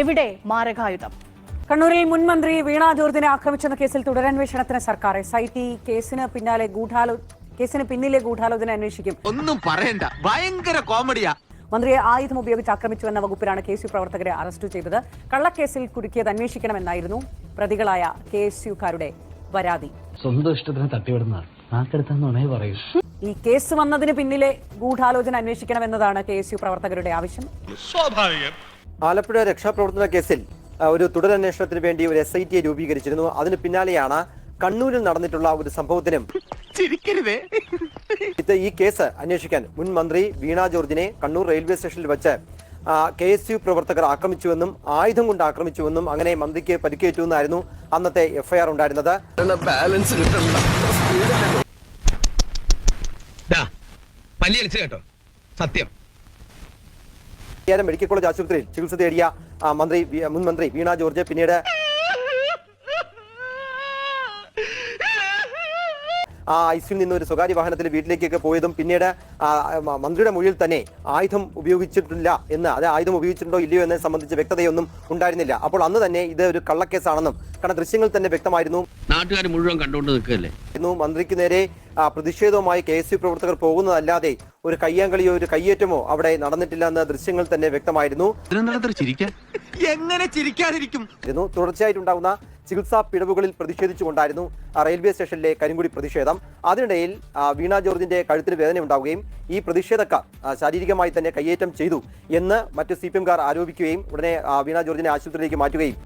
എവിടെ മാരകായുധം? കണ്ണൂരിൽ മുൻ മന്ത്രി വീണ ജോർജിനെ ആക്രമിച്ചെന്ന കേസിൽ തുടരന്വേഷണത്തിന് സർക്കാർ. SIT കേസിന് പിന്നിലെ ഗൂഢാലോചന അന്വേഷിക്കും. ഒന്നും പറയണ്ട, ഭയങ്കര കോമഡിയാ. മന്ത്രിയെ ആയുധം ഉപയോഗിച്ച് ആക്രമിച്ചുവെന്ന വകുപ്പിലാണ് KSU പ്രവർത്തകരെ അറസ്റ്റ് ചെയ്തത്. കള്ളക്കേസിൽ കുടുക്കിയത് അന്വേഷിക്കണമെന്നായിരുന്നു പ്രതികളായ KSUക്കാരുടെ പരാതി. സ്വന്തം ഇഷ്ടത്തിന് തട്ടിവിടുന്ന നാക്കെടുത്താന്നേ പറയൂ. ഈ കേസ് വന്നതിന് പിന്നിലെ ഗൂഢാലോചന അന്വേഷിക്കണമെന്നതാണ് KSU പ്രവർത്തകരുടെ ആവശ്യം. ആലപ്പുഴ രക്ഷാപ്രവർത്തന കേസിൽ ഒരു തുടരന്വേഷണത്തിന് വേണ്ടി ഒരു SIT രൂപീകരിച്ചിരുന്നു. അതിന് പിന്നാലെയാണ് കണ്ണൂരിൽ നടന്നിട്ടുള്ള ഒരു സംഭവത്തിനും ഈ കേസ് അന്വേഷിക്കാൻ മുൻ മന്ത്രി വീണ ജോർജിനെ കണ്ണൂർ റെയിൽവേ സ്റ്റേഷനിൽ വെച്ച് KSU പ്രവർത്തകർ ആക്രമിച്ചുവെന്നും ആയുധം കൊണ്ട് ആക്രമിച്ചുവെന്നും അങ്ങനെ മന്ത്രിക്ക് പരിക്കേറ്റുവെന്നായിരുന്നു അന്നത്തെ FIR ഉണ്ടായിരുന്നത്. സത്യം. മെഡിക്കൽ കോളേജ് ആശുപത്രിയിൽ ചികിത്സ തേടിയ മുൻ മന്ത്രി വീണ ജോർജ് പിന്നീട് ICUയിൽ നിന്ന് ഒരു സ്വകാര്യ വാഹനത്തിൽ വീട്ടിലേക്കൊക്കെ പോയതും പിന്നീട് മന്ത്രിയുടെ മൊഴിയിൽ തന്നെ ആയുധം ഉപയോഗിച്ചിട്ടില്ല എന്ന്, അത് ആയുധം ഉപയോഗിച്ചിട്ടുണ്ടോ ഇല്ലയോ എന്നതിനെ സംബന്ധിച്ച് വ്യക്തതയൊന്നും ഉണ്ടായിരുന്നില്ല. അപ്പോൾ അന്ന് തന്നെ ഇത് ഒരു കള്ളക്കേസാണെന്നും കാരണം ദൃശ്യങ്ങൾ തന്നെ വ്യക്തമായിരുന്നു. നാട്ടുകാർ മുഴുവൻ കണ്ടുകൊണ്ട് നിൽക്കല്ലേ. മന്ത്രിക്ക് നേരെ പ്രതിഷേധവുമായി KSU പ്രവർത്തകർ പോകുന്നതല്ലാതെ ഒരു കയ്യാങ്കളിയോ ഒരു കയ്യേറ്റമോ അവിടെ നടന്നിട്ടില്ല എന്ന ദൃശ്യങ്ങൾ തന്നെ വ്യക്തമായിരുന്നു. എങ്ങനെ ചിരിക്കാതിരിക്കും? തുടർച്ചയായിട്ടുണ്ടാകുന്ന ചികിത്സാ പിഴവുകളിൽ പ്രതിഷേധിച്ചുകൊണ്ടായിരുന്നു റെയിൽവേ സ്റ്റേഷനിലെ കരിങ്കുടി പ്രതിഷേധം. അതിനിടയിൽ വീണ ജോർജിന്റെ കഴുത്തിന് വേദന ഉണ്ടാവുകയും ഈ പ്രതിഷേധക്കാർ ശാരീരികമായി തന്നെ കയ്യേറ്റം ചെയ്തു എന്ന് മറ്റു CPMകാർ ആരോപിക്കുകയും ഉടനെ വീണ ജോർജിനെ ആശുപത്രിയിലേക്ക് മാറ്റുകയും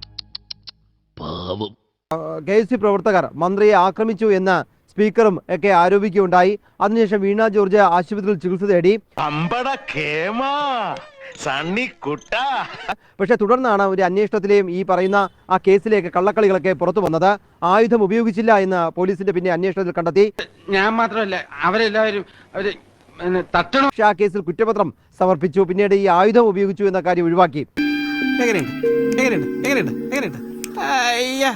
KSU പ്രവർത്തകർ മന്ത്രിയെ ആക്രമിച്ചു എന്ന് സ്പീക്കറും ഒക്കെ ആരോപിക്കുകയുണ്ടായി. അതിനുശേഷം വീണ ജോർജ് ആശുപത്രിയിൽ ചികിത്സ തേടി. പക്ഷെ തുടർന്നാണ് ഒരു അന്വേഷണത്തിലെയും ഈ പറയുന്ന ആ കേസിലേക്ക് കള്ളക്കളികളൊക്കെ പുറത്തു വന്നത്. ആയുധം ഉപയോഗിച്ചില്ല എന്ന് പോലീസിന്റെ പിന്നെ അന്വേഷണത്തിൽ കണ്ടെത്തി. ഞാൻ മാത്രമല്ല, അവരെല്ലാവരും ആ കേസിൽ കുറ്റപത്രം സമർപ്പിച്ചു. പിന്നീട് ഈ ആയുധം ഉപയോഗിച്ചു എന്ന കാര്യം ഒഴിവാക്കി.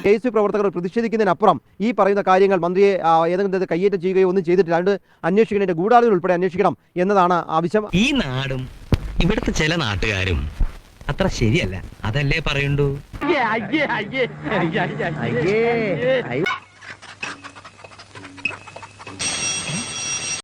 KSU പ്രവർത്തകർ പ്രതിഷേധിക്കുന്നതിനപ്പുറം ഈ പറയുന്ന കാര്യങ്ങൾ മന്ത്രിയെ ഏതെങ്കിലും കയ്യേറ്റം ചെയ്യുകയോ ഒന്നും ചെയ്തിട്ടില്ല. അതുകൊണ്ട് അന്വേഷിക്കുന്നതിന്റെ ഗൂഢാലോചന ഉൾപ്പെടെ അന്വേഷിക്കണം എന്നതാണ് ആവശ്യം. ഈ നാടും ഇവിടുത്തെ ചില നാട്ടുകാരും അത്ര ശരിയല്ല, അതല്ലേ പറയുണ്ടൂ.